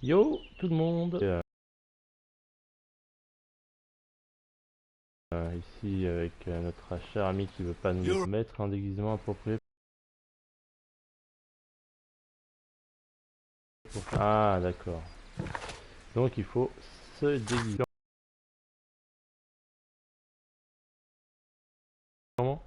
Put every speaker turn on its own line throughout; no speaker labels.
Yo tout le monde. Ici avec notre cher ami qui veut pas nous mettre un déguisement approprié pour... Ah d'accord. Donc il faut se déguiser. Comment?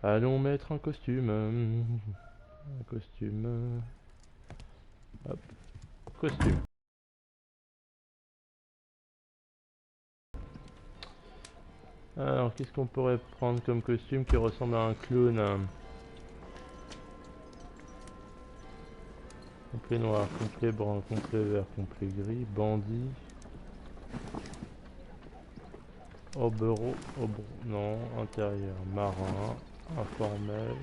Allons mettre un costume. Un costume. Hop. Costume. Alors qu'est-ce qu'on pourrait prendre comme costume qui ressemble à un clown? Complet noir, complet brun, complet vert, complet gris, bandit. Obero, non, intérieur, marin, informel.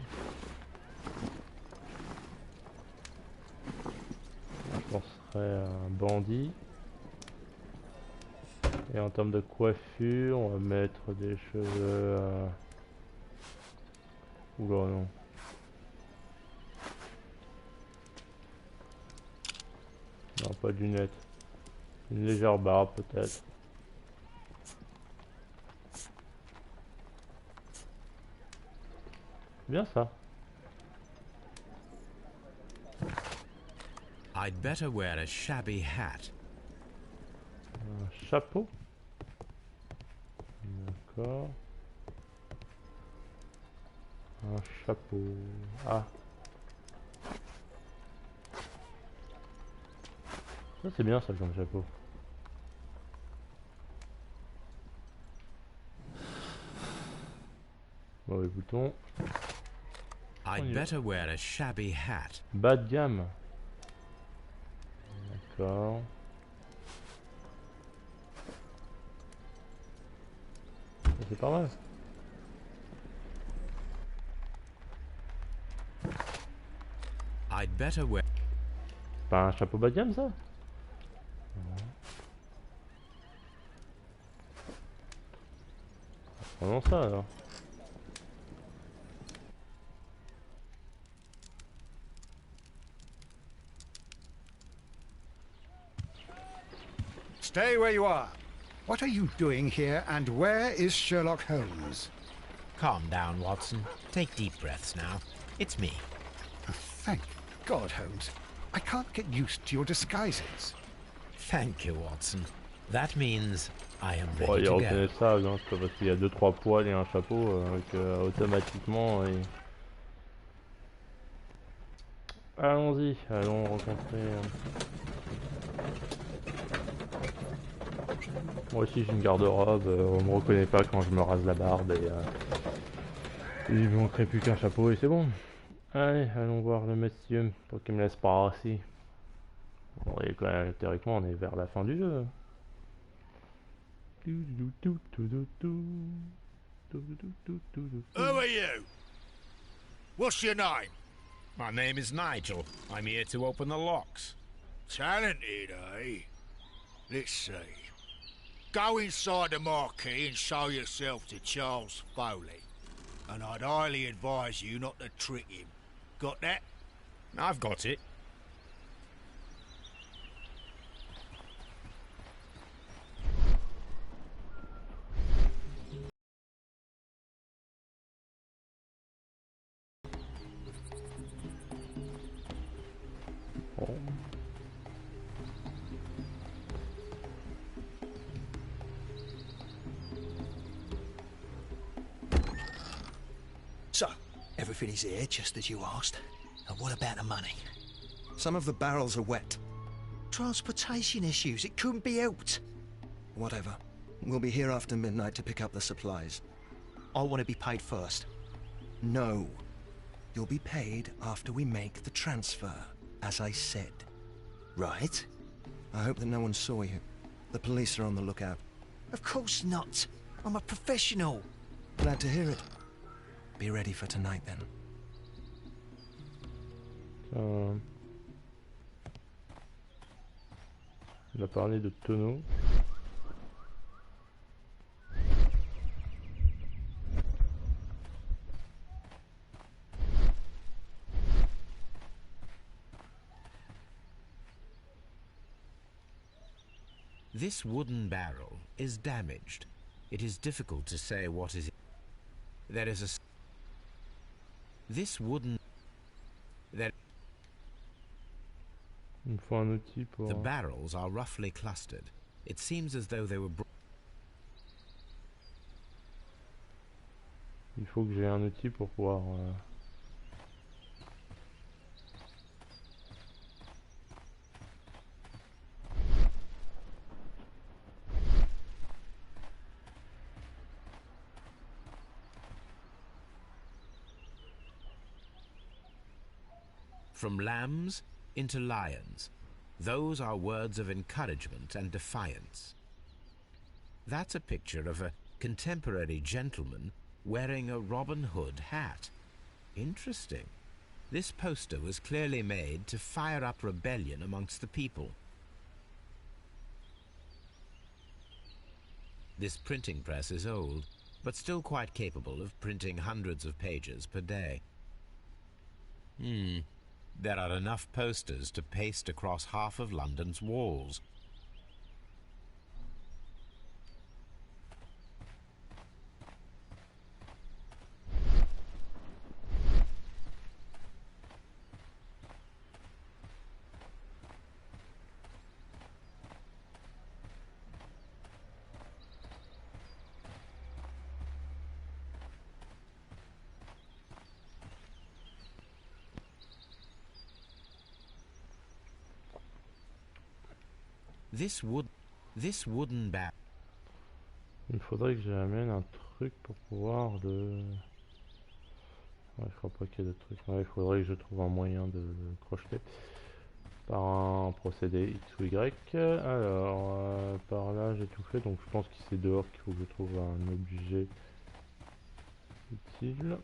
Je penserais à un bandit. Et en termes de coiffure, on va mettre des cheveux... Oula non. Non, pas de lunettes. Une légère barbe peut-être. Bien ça.
I'd better wear a shabby hat.
Un chapeau. D'accord. Un chapeau. Ah. Ça c'est bien ça comme chapeau. Mauvais bouton.
I'd better wear a shabby hat.
Bas de gamme. D'accord. C'est pas mal.
I'd better wear...
Pas un chapeau bas de gamme ça? Prenons ça alors.
Stay where you are. What are you doing here, and where is Sherlock Holmes?
Calm down, Watson. Take deep breaths now. It's me.
Oh, thank God, Holmes. I can't get used to your disguises.
Thank you, Watson. That means I am
Bon, il
ready
est
to go.
reconnaissable, hein, c'est pas parce qu'il y a 2-3 poils et un chapeau automatiquement. Allons-y, allons rencontrer. Moi aussi j'ai une garde-robe, on me reconnaît pas quand je me rase la barbe et il me manquerait plus qu'un chapeau et c'est bon. Allez, allons voir le monsieur pour qu'il me laisse passer. Bon, et quand même, théoriquement on est vers la fin du jeu.
Who are you? What's your name?
My name is Nigel. I'm here to open the locks.
Talented, eh? Let's see. Go inside the marquee and show yourself to Charles Foley. And I'd highly advise you not to trick him. Got that?
I've got it.
Bon.
So, everything is here, just as you asked. And what about the money?
Some of the barrels are wet.
Transportation issues, it couldn't be helped.
Whatever. We'll be here after midnight to pick up the supplies.
I want to be paid first.
No. You'll be paid after we make the transfer, as I said.
Right?
I hope that no one saw you. The police are on the lookout.
Of course not. I'm a professional.
Glad to hear it. Be ready for tonight, then.
On a parlé de tonneaux.
This wooden barrel is damaged. It is difficult to say what is. There is a. This wooden. There.
Il me faut un outil pour...
The barrels are roughly clustered. It seems as though they were.
Il faut que j'ai un outil pour pouvoir...
From lambs into lions. Those are words of encouragement and defiance. That's a picture of a contemporary gentleman wearing a Robin Hood hat. Interesting. This poster was clearly made to fire up rebellion amongst the people. This printing press is old, but still quite capable of printing hundreds of pages per day. There are enough posters to paste across half of London's walls. This wooden barrel.
Il faudrait que j'amène un truc pour pouvoir le... Ouais, je crois pas qu'il y ait de trucs. Ouais, il faudrait que je trouve un moyen de le crocheter par un procédé X ou Y. Alors, par là j'ai tout fait, donc je pense que c'est dehors qu'il faut que je trouve un objet utile.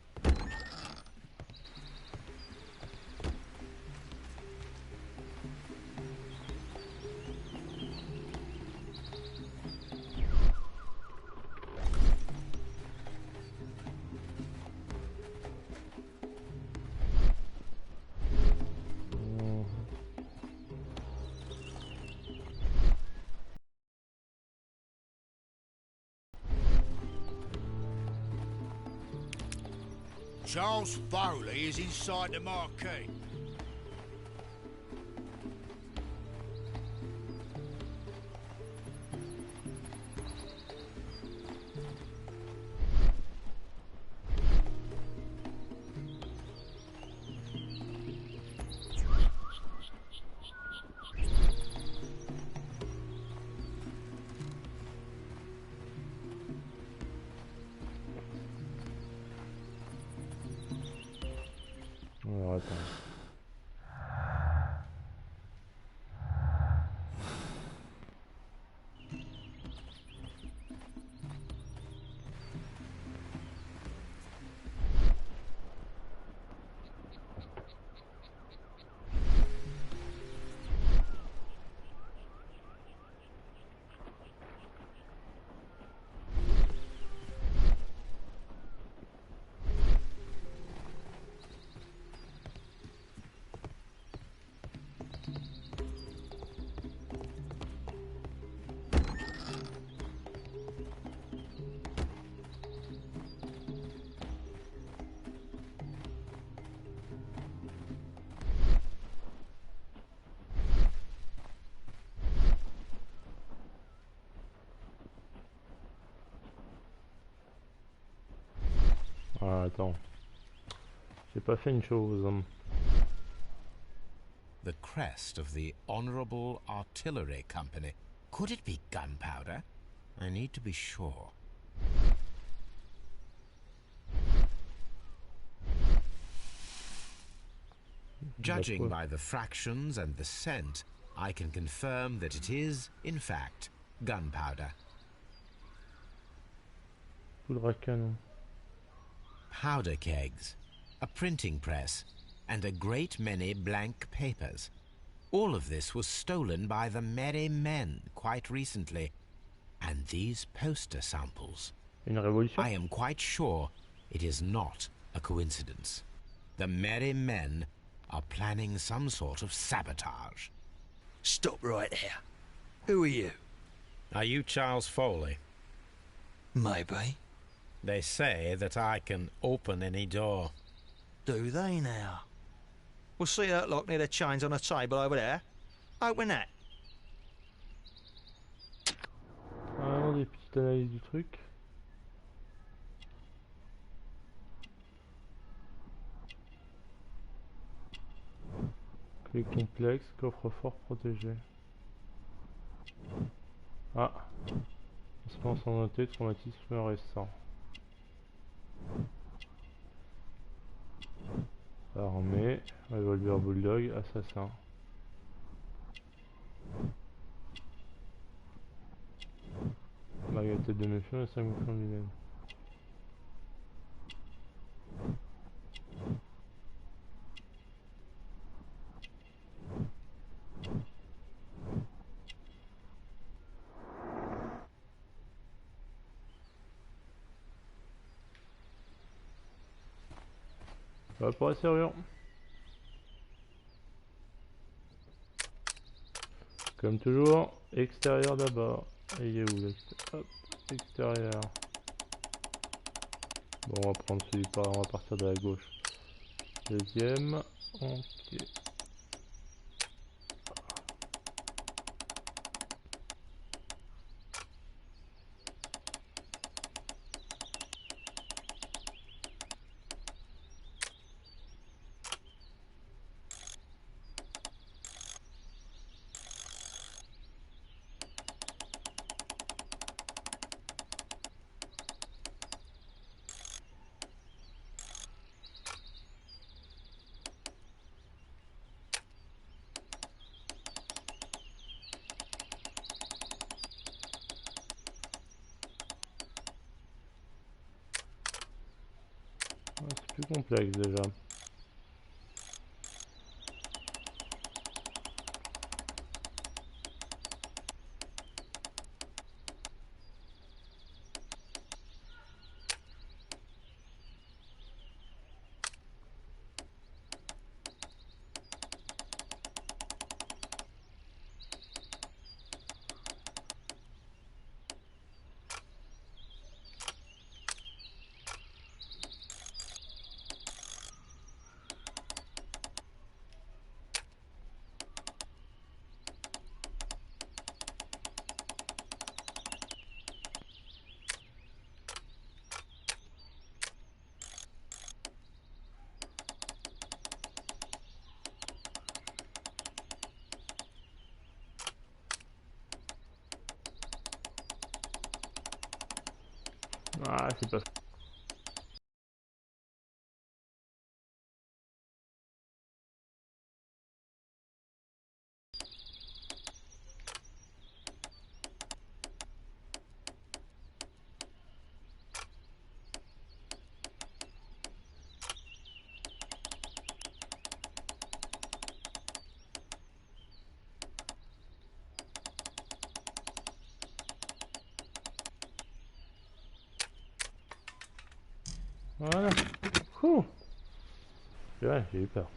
Charles Foley is inside the marquee.
Alors attends. Ah, attends. J'ai pas fait une chose.
The crest of the Honourable Artillery Company. Could it be gunpowder? I need to be sure. Judging by the fractions and the scent, I can confirm that it is, in fact, gunpowder.
Poudre à canon.
Powder kegs, a printing press, and a great many blank papers. All of this was stolen by the Merry Men quite recently, and these poster samples.
Une révolution?
I am quite sure it is not a coincidence. The Merry Men are planning some sort of sabotage.
Stop right there. Who are you?
Are you Charles Foley?
Maybe.
They say that I can open any door.
Do they now? We'll see that lock near the chains on the table over there. Open that.
Vraiment des petites analyses du truc. Clé complexe, coffre-fort protégé. Ah, espace en noté, traumatisme récent. Armée, revolver bulldog, assassin. Baguette de méfiant et 5 mouvements de lui-même. Voilà pour la serrure. Comme toujours, extérieur d'abord. Et il est où l'extérieur? Hop, extérieur. Bon, on va prendre celui par, on va partir de la gauche. Deuxième, ok. C'est plus complexe déjà. Ah, c'est pas... Voilà. Ouh. Ouais, j'ai eu peur.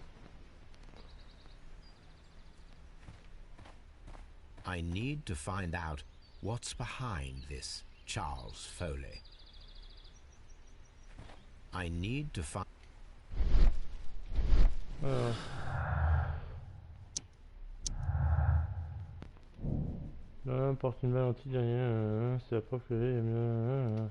I need to find out what's behind this Charles Foley. I need to find...
Porte une balle anti-dernière, c'est la preuve que les...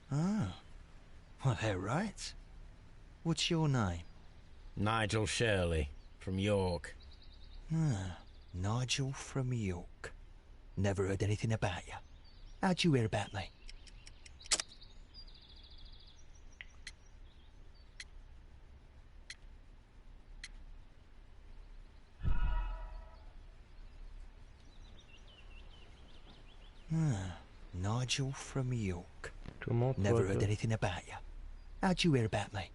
Ah. Well, they're right. What's your name?
Nigel Shirley, from York.
Ah, Nigel from York. Never heard anything about you. How'd you hear about me?
Nigel from York.
Comment toi,
Never heard
toi
anything about you. How'd you hear about me?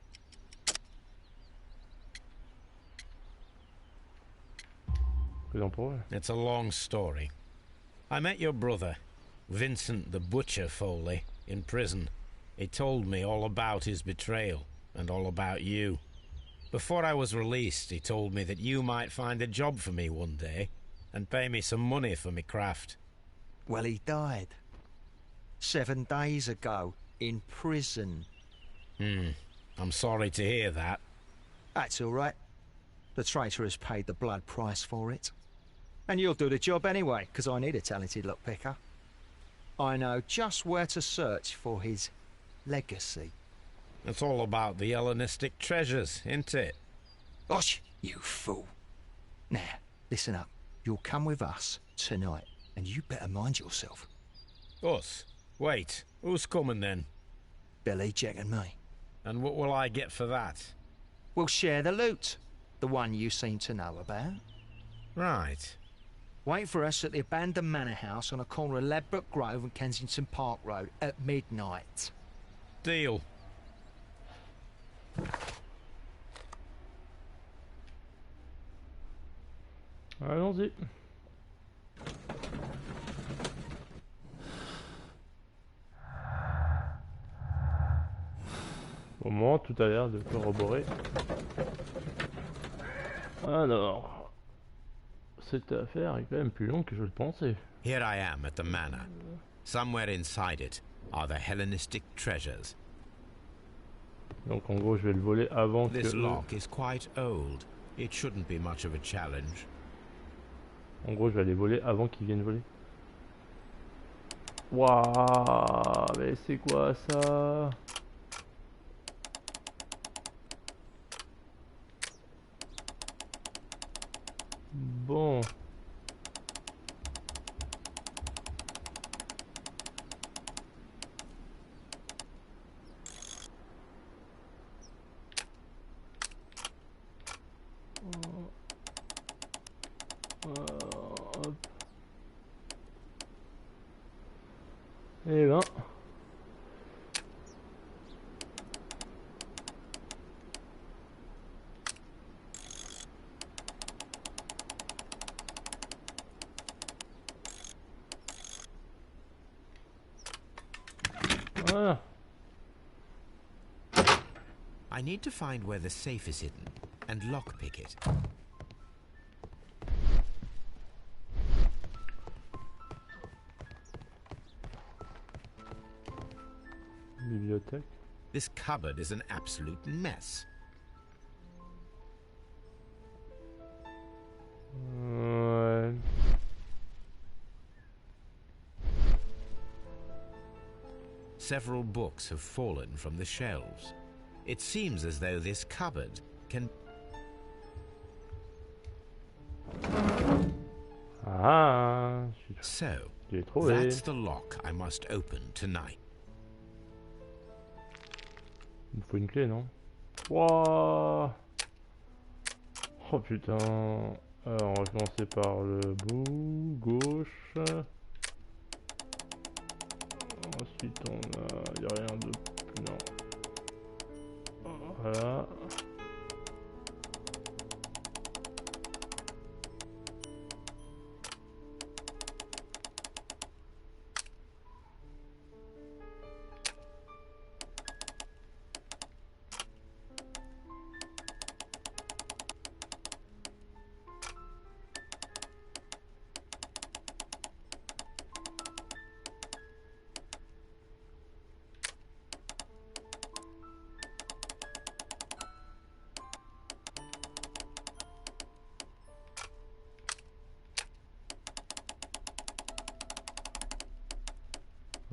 Qu'est-ce pour eux?
It's a long story. I met your brother, Vincent the Butcher Foley, in prison. He told me all about his betrayal and all about you. Before I was released, he told me that you might find a job for me one day and pay me some money for me craft.
Well, he died 7 days ago in prison.
I'm sorry to hear that.
That's all right. The traitor has paid the blood price for it. And you'll do the job anyway, because I need a talented lockpicker. I know just where to search for his legacy.
It's all about the Hellenistic treasures, isn't it?
Osh, you fool. Now, listen up. You'll come with us tonight, and you better mind yourself.
Us? Wait, who's coming then?
Billy, Jack and me.
And what will I get for that?
We'll share the loot. The one you seem to know about.
Right.
Wait for us at the abandoned manor house on the corner of Ladbroke Grove and Kensington Park Road at midnight.
Deal.
Allons-y. Au moment, tout a l'air de corroborer. Alors, cette affaire est quand même plus longue que je le pensais.
Here I am at the manor. Somewhere inside it are the Hellenistic treasures.
Donc en gros, je vais le voler avant que...
This lock is quite old. It shouldn't be much of a challenge.
En gros, je vais aller voler avant qu'ils viennent voler. Waouh, mais c'est quoi ça? Bon. Hop. Eh ben. Voilà.
I need to find where the safe is hidden and lockpick it.
Bibliothèque.
This cupboard is an absolute mess.
Ouais.
Several books have fallen from the shelves. It seems as though this cupboard can...
Ah,
So,
je l'ai trouvé.
that's the lock I must open tonight.
Il me faut une clé, non? Wouah. Oh putain. Alors, on va commencer par le bout gauche. Ensuite, on a... Il n'y a rien de... Non. Voilà.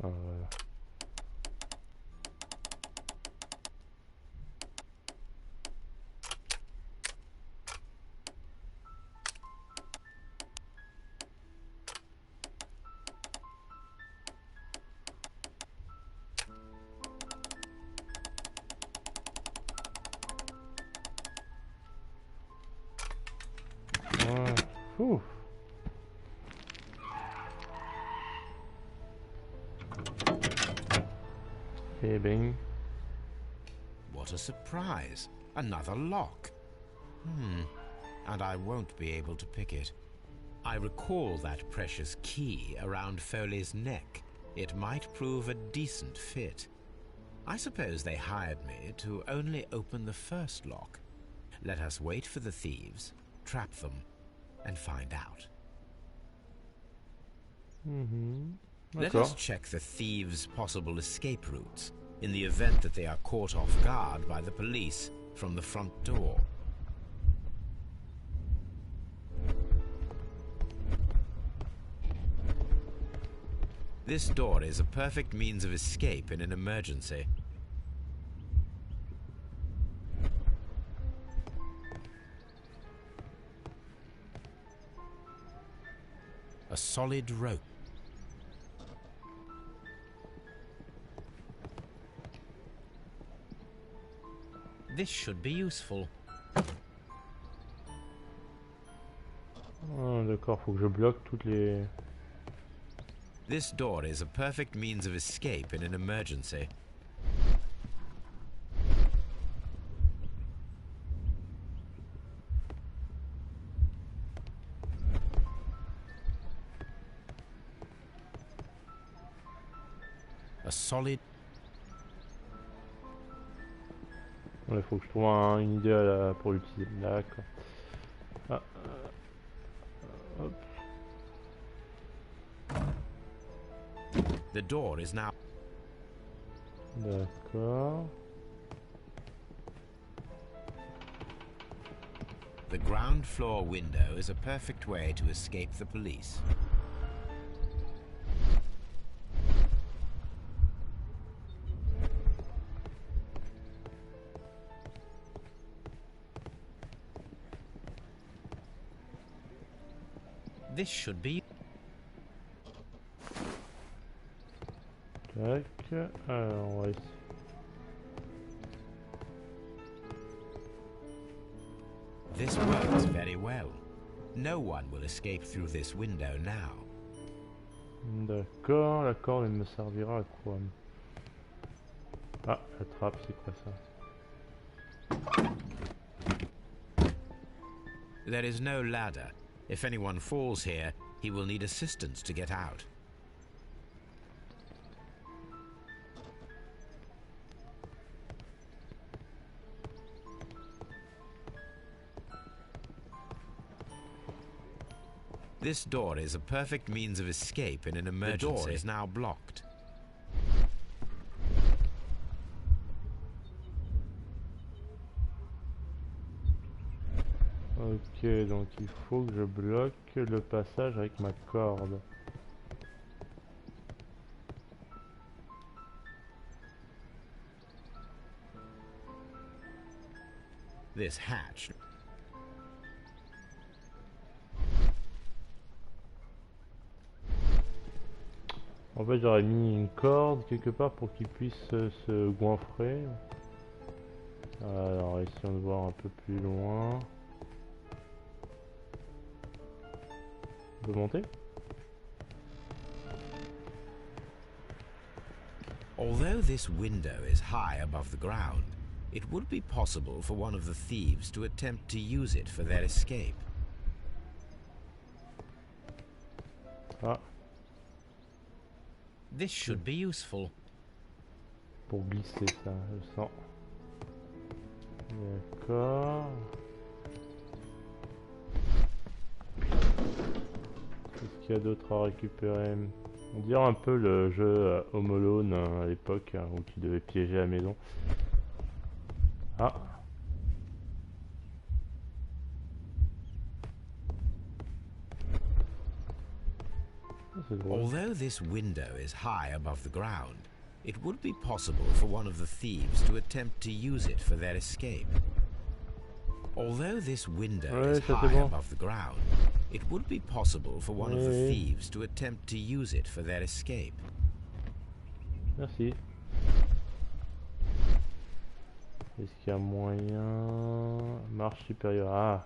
Ah, voilà. Ah, ouh. Et bing.
What a surprise. Another lock. And I won't be able to pick it. I recall that precious key around Foley's neck. It might prove a decent fit. I suppose they hired me to only open the first lock. Let us wait for the thieves, trap them, and find out. Let us check the thieves' possible escape routes in the event that they are caught off guard by the police from the front door. This door is a perfect means of escape in an emergency. A solid rope. This should be useful.
Ah, d'accord, faut que je bloque toutes les...
This door is a perfect means of escape in an emergency. A solid...
Il faut que je trouve une idée pour l'utiliser. D'accord. Ah, hop.
The door is now...
D'accord.
The ground floor window is a perfect way to escape the police. This should be...
Tac. Alors, on va essayer.
This works very well. No one will escape through this window now.
D'accord, la corde elle me servira à quoi? Ah, la trappe, c'est quoi ça?
There is no ladder. If anyone falls here, he will need assistance to get out. This door is a perfect means of escape in an emergency. The door is now blocked.
Ok, donc il faut que je bloque le passage avec ma corde.
This hatch.
En fait, j'aurais mis une corde quelque part pour qu'il puisse se goinfrer. Alors, essayons de voir un peu plus loin. On peut monter?
Although this window is high above the ground, it would be possible for one of the thieves to attempt to use it for their escape.
Ah.
This should be useful.
Pour glisser ça, je sens. D'accord. Qu'est-ce qu'il y a d'autre à récupérer? On dirait un peu le jeu Home Alone à l'époque où tu devais piéger la maison. Ah.
Although this window is high above the ground, it would be possible for one of the thieves to attempt to use it for their escape. Although this window is high above the ground, it would be possible for one of the thieves to attempt to use it for their escape.
Merci. Est-ce qu'il y a moyen... Marche supérieure. Ah.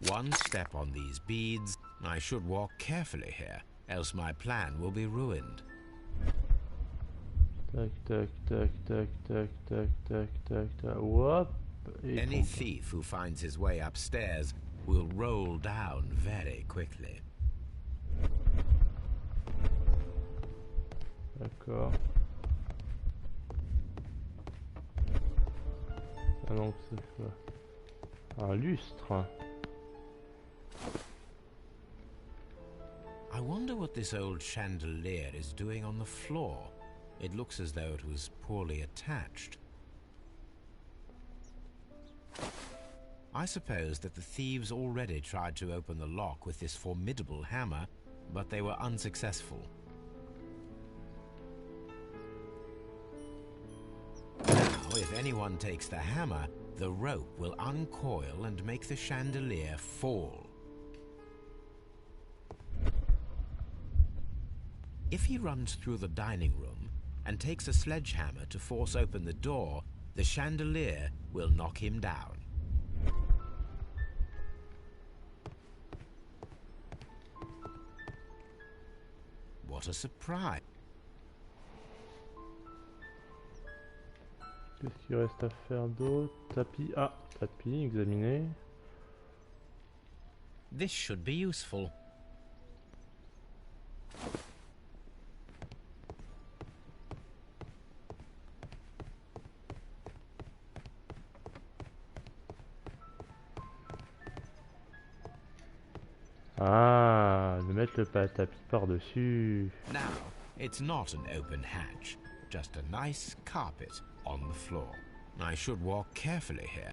One step on these beads I should walk carefully here, else my plan will be ruined.
Tac, tac, tac, tac, tac, tac, tac, tac, tac. Hop. Et
Any
tombe.
thief who finds his way upstairs will roll down very quickly.
D'accord. Ah non, c'est quoi? Un lustre.
I wonder what this old chandelier is doing on the floor. It looks as though it was poorly attached. I suppose that the thieves already tried to open the lock with this formidable hammer, but they were unsuccessful. Now, if anyone takes the hammer, the rope will uncoil and make the chandelier fall. If he runs through the dining room and takes a sledgehammer to force open the door, the chandelier will knock him down. What a surprise!
Qu'est-ce qu'il reste à faire d'autre? Tapis. Ah, tapis, examiner.
This should be useful.
Ah, de mettre le tapis par-dessus.
Now, it's not an open hatch, just a nice carpet on the floor. I should walk carefully here.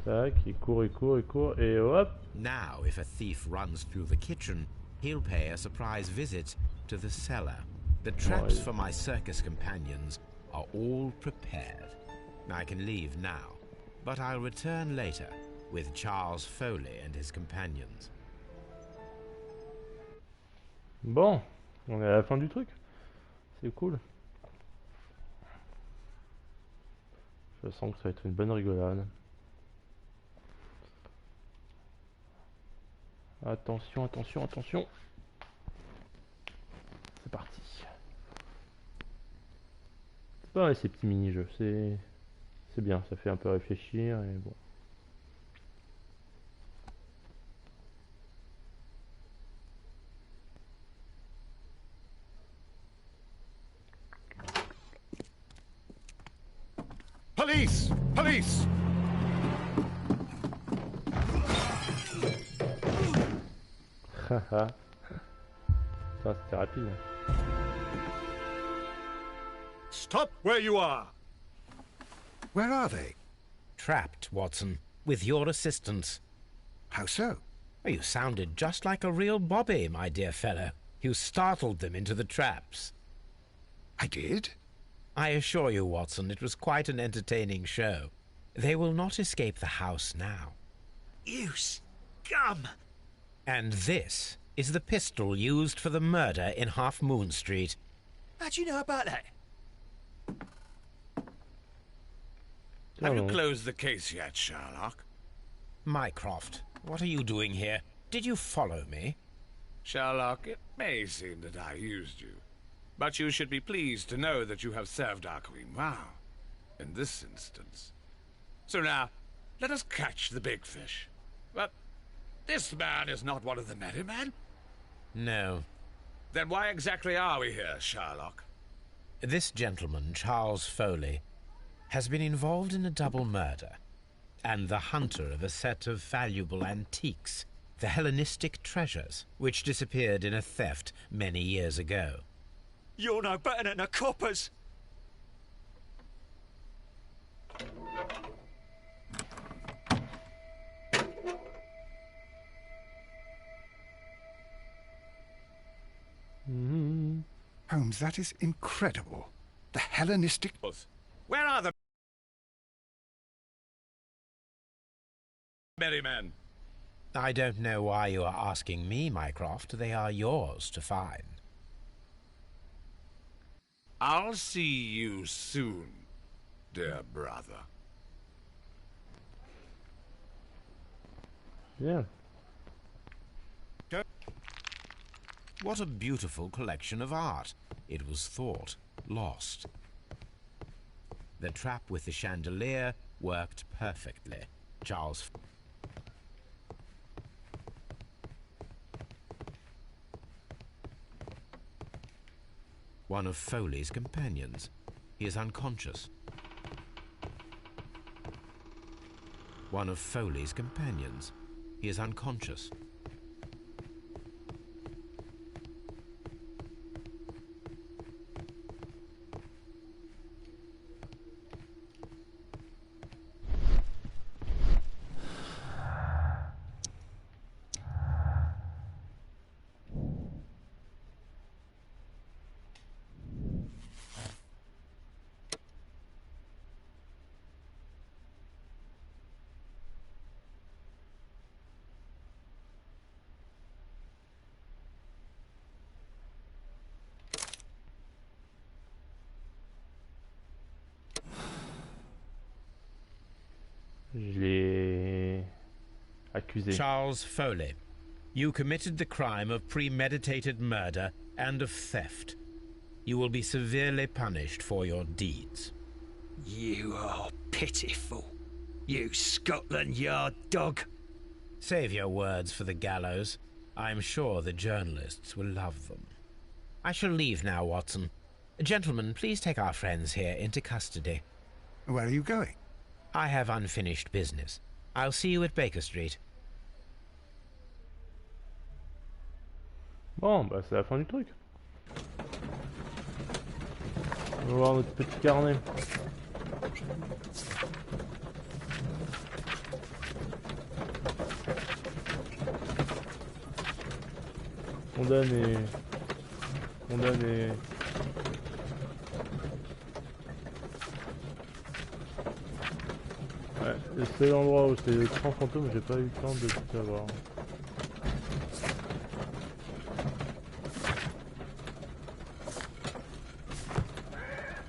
Tac, il court, il court, il court, et hop.
Now, if a thief runs through the kitchen, he'll pay a surprise visit to the cellar. The traps for my circus companions are all prepared. I can leave now, but I'll return later with Charles Foley and his companions.
Bon, on est à la fin du truc. C'est cool. Je sens que ça va être une bonne rigolade. Attention, attention, attention. C'est parti. C'est pas mal ces petits mini-jeux, c'est bien, ça fait un peu réfléchir et bon.
Police! Police!
Haha. Ça c'était rapide.
Stop where you are! Where are they?
Trapped, Watson, with your assistance.
How so?
Oh, you sounded just like a real Bobby, my dear fellow. You startled them into the traps.
I did?
I assure you, Watson, it was quite an entertaining show. They will not escape the house now.
You scum!
And this is the pistol used for the murder in Half Moon Street.
How'd you know about that?
Have you
Oh.
closed the case yet, Sherlock?
Mycroft, what are you doing here? Did you follow me?
Sherlock, it may seem that I used you, but you should be pleased to know that you have served our queen well, in this instance. So now, let us catch the big fish. But this man is not one of the merry men.
No.
Then why exactly are we here, Sherlock?
This gentleman, Charles Foley, has been involved in a double murder, and the hunter of a set of valuable antiques, the Hellenistic treasures, which disappeared in a theft many years ago.
You're no better than the coppers!
Holmes, that is incredible. The Hellenistic...
Where are the merry men?
I don't know why you are asking me, Mycroft. They are yours to find.
I'll see you soon, dear brother.
Bien.
What a beautiful collection of art. It was thought lost. The trap with the chandelier worked perfectly. Charles... One of Foley's companions. He is unconscious. One of Foley's companions. He is unconscious.
Je l'ai accusé.
Charles Foley, you committed the crime of premeditated murder and of theft. You will be severely punished for your deeds.
You are pitiful. You Scotland Yard dog.
Save your words for the gallows. I'm sure the journalists will love them. I shall leave now, Watson. Gentlemen, please take our friends here into custody.
Where are you going?
I have unfinished business. I'll see you at Baker Street.
Bon, bah c'est la fin du truc. On va voir notre petit carnet. Condamné. Condamné. Ouais, le seul endroit où c'est le grand fantôme, j'ai pas eu le temps de tout savoir.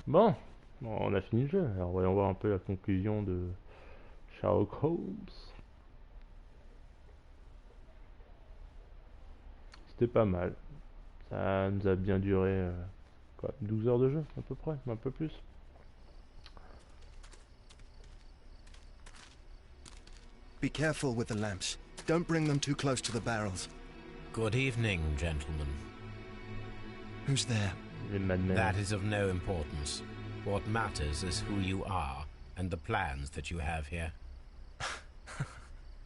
Bon, on a fini le jeu. Alors voyons voir un peu la conclusion de Sherlock Holmes. C'était pas mal. Ça nous a bien duré quoi, 12 heures de jeu à peu près, un peu plus.
Be careful with the lamps. Don't bring them too close to the barrels.
Good evening, gentlemen.
Who's there?
Les madmen.
That is of no importance. What matters is who you are and the plans that you have here.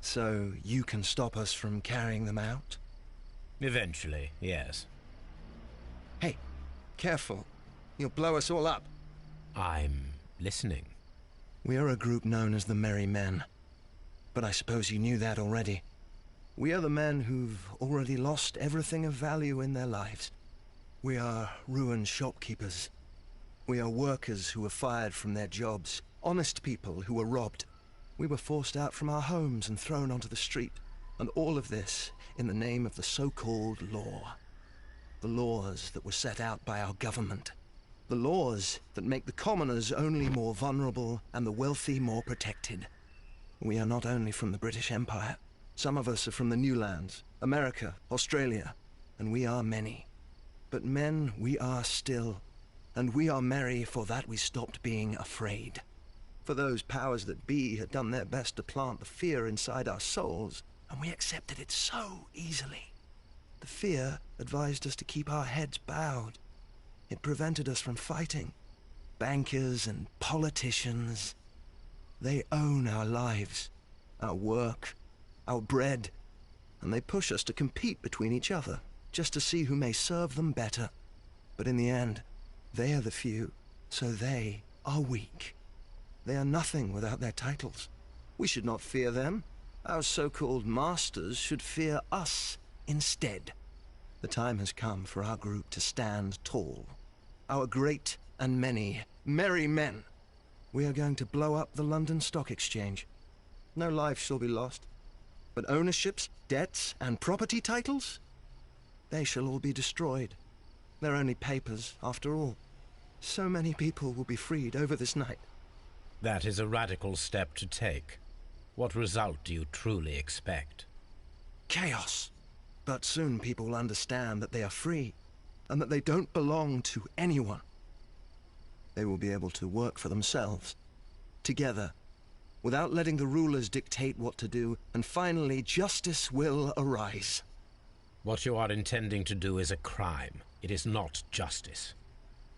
So you can stop us from carrying them out?
Eventually, yes.
Hey, careful. You'll blow us all up.
I'm listening.
We are a group known as the Merry Men. But I suppose you knew that already. We are the men who've already lost everything of value in their lives. We are ruined shopkeepers. We are workers who were fired from their jobs. Honest people who were robbed. We were forced out from our homes and thrown onto the street. And all of this in the name of the so-called law. The laws that were set out by our government. The laws that make the commoners only more vulnerable and the wealthy more protected. We are not only from the British Empire. Some of us are from the New Lands, America, Australia, and we are many. But men we are still, and we are merry for that we stopped being afraid. For those powers that be had done their best to plant the fear inside our souls, and we accepted it so easily. The fear advised us to keep our heads bowed. It prevented us from fighting. Bankers and politicians... They own our lives, our work, our bread, and they push us to compete between each other, just to see who may serve them better. But in the end, they are the few, so they are weak. They are nothing without their titles. We should not fear them. Our so-called masters should fear us instead. The time has come for our group to stand tall. Our great and many merry men. We are going to blow up the London Stock Exchange. No life shall be lost. But ownerships, debts, and property titles? They shall all be destroyed. They're only papers, after all. So many people will be freed over this night.
That is a radical step to take. What result do you truly expect?
chaos. But soon people will understand that they are free, and that they don't belong to anyone. They will be able to work for themselves, together, without letting the rulers dictate what to do, and finally justice will arise.
What you are intending to do is a crime. It is not justice.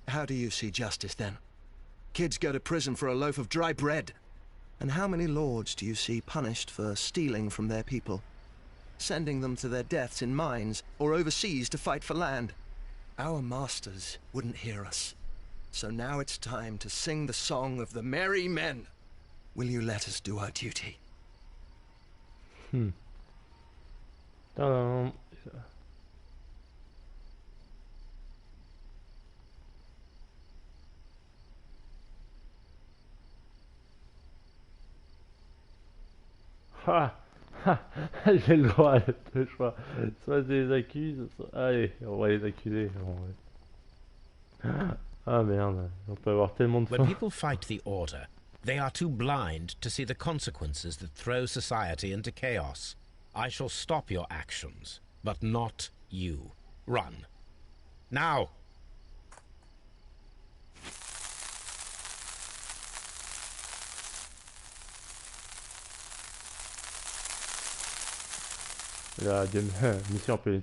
How do you see justice, then? Kids go to prison for a loaf of dry bread. And how many lords do you see punished for stealing from their people? Sending them to their deaths in mines, or overseas to fight for land? Our masters wouldn't hear us. So now it's time to sing the song of the merry men. Will you let us do our duty?
Ta-dam. Ah, ah, j'ai le droit à deux choix. Soit je les accuse, allez, on va les accuser. Ah merde, on peut avoir tellement de
When
faim.
people fight the Order, they are too blind to see the consequences that throw society into chaos. I shall stop your actions, but not you. Run. Now!
La mission appelée.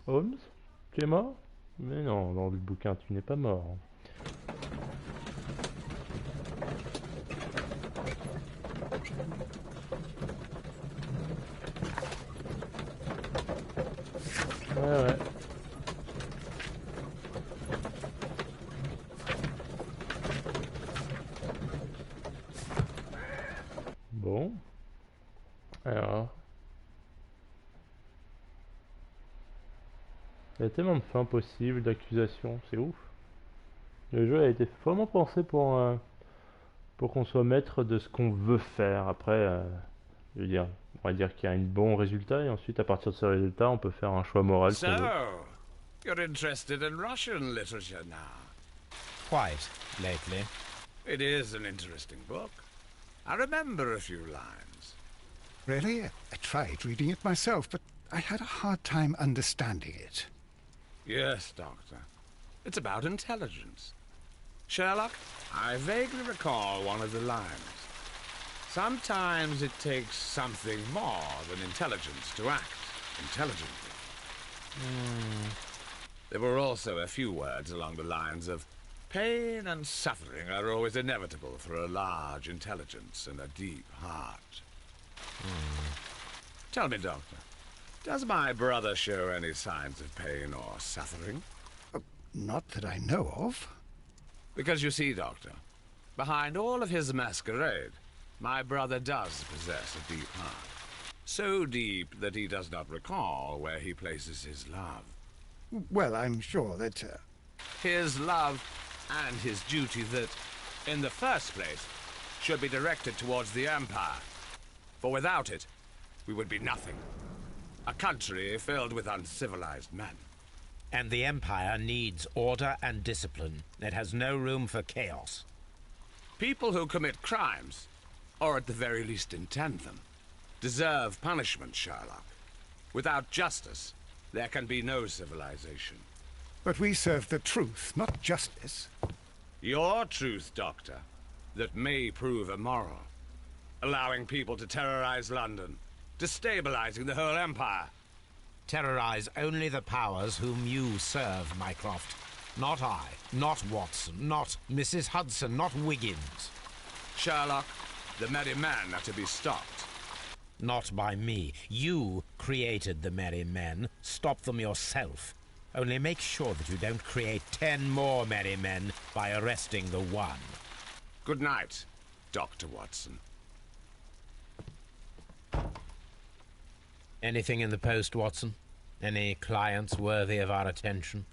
Holmes, tu es mort? Mais non, dans le bouquin, tu n'es pas mort. Ouais. Bon. Alors. Il y a tellement de fins possibles, d'accusations, c'est ouf. Le jeu a été vraiment pensé pour qu'on soit maître de ce qu'on veut faire. Après, je veux dire, on va dire qu'il y a un bon résultat et ensuite, à partir de ce résultat, on peut faire un choix moral qu'on veut.
So, you're interested in Russian literature now?
Quite, lately.
It is an interesting book. I remember a few lines.
Really? I tried reading it myself, but I had a hard time understanding it.
Yes, Doctor. It's about intelligence. Sherlock, I vaguely recall one of the lines. Sometimes it takes something more than intelligence to act intelligently. There were also a few words along the lines of, pain and suffering are always inevitable for a large intelligence and a deep heart. Tell me, Doctor, does my brother show any signs of pain or suffering?
Not that I know of.
Because you see, Doctor, behind all of his masquerade, my brother does possess a deep heart. So deep that he does not recall where he places his love.
Well, I'm sure that...
His love and his duty that, in the first place, should be directed towards the Empire. For without it, we would be nothing. A country filled with uncivilized men.
And the Empire needs order and discipline. It has no room for chaos.
People who commit crimes, or at the very least intend them, deserve punishment, Sherlock. Without justice, there can be no civilization.
But we serve the truth, not justice.
Your truth, Doctor, that may prove immoral. Allowing people to terrorize London, destabilizing the whole empire.
Terrorize only the powers whom you serve, Mycroft. Not I, not Watson, not Mrs. Hudson, not Wiggins.
Sherlock, the merry men are to be stopped.
Not by me. You created the merry men. Stop them yourself. Only make sure that you don't create 10 more merry men by arresting the one.
Good night, Dr. Watson.
Anything in the post, Watson? Any clients worthy of our attention?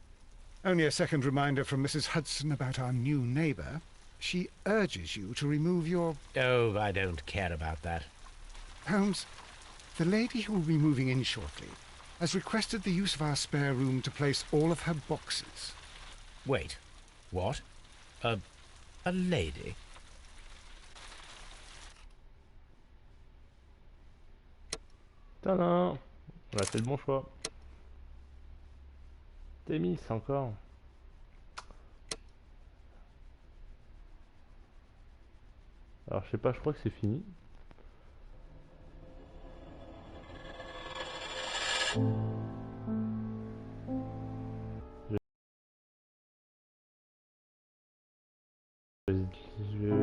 Only a second reminder from Mrs. Hudson about our new neighbour. She urges you to remove your...
Oh, I don't care about that.
Holmes, the lady who will be moving in shortly has requested the use of our spare room to place all of her boxes.
Wait. What? A lady?
Tadam! On a fait le bon choix. Témis encore. Alors je sais pas, je crois que c'est fini. Je vais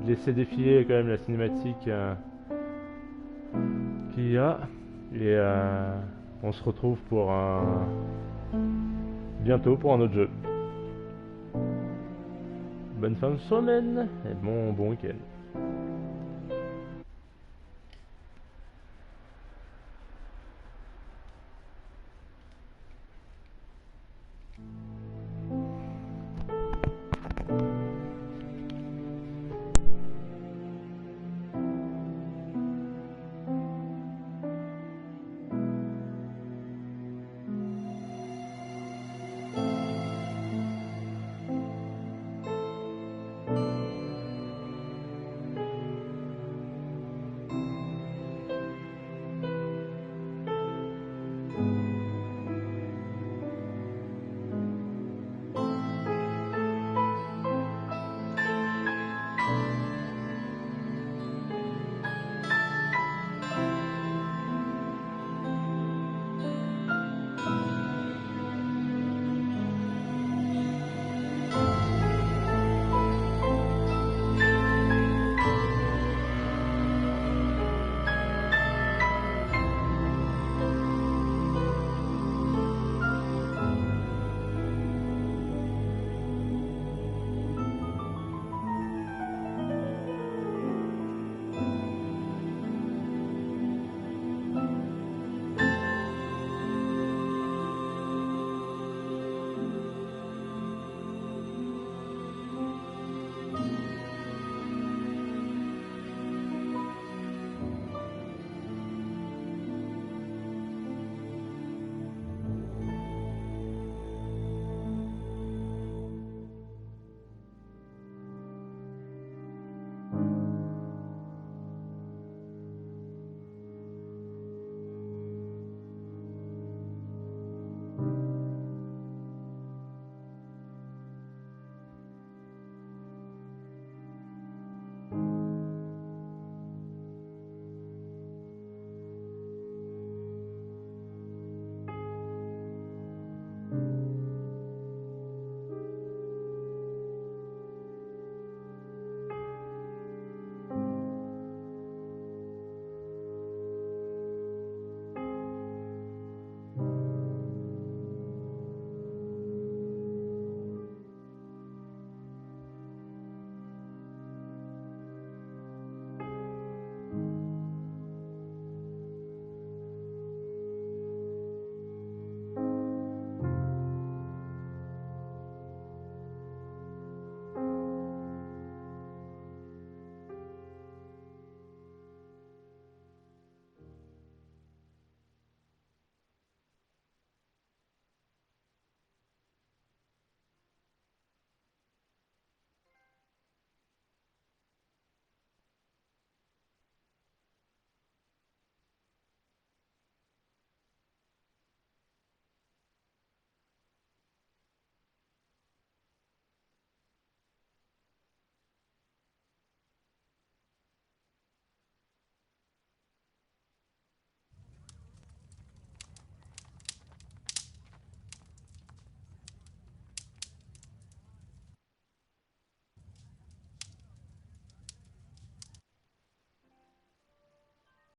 laisser défiler quand même la cinématique qu'il y a. Et on se retrouve pour bientôt pour un autre jeu. Bonne fin de semaine et bon week-end.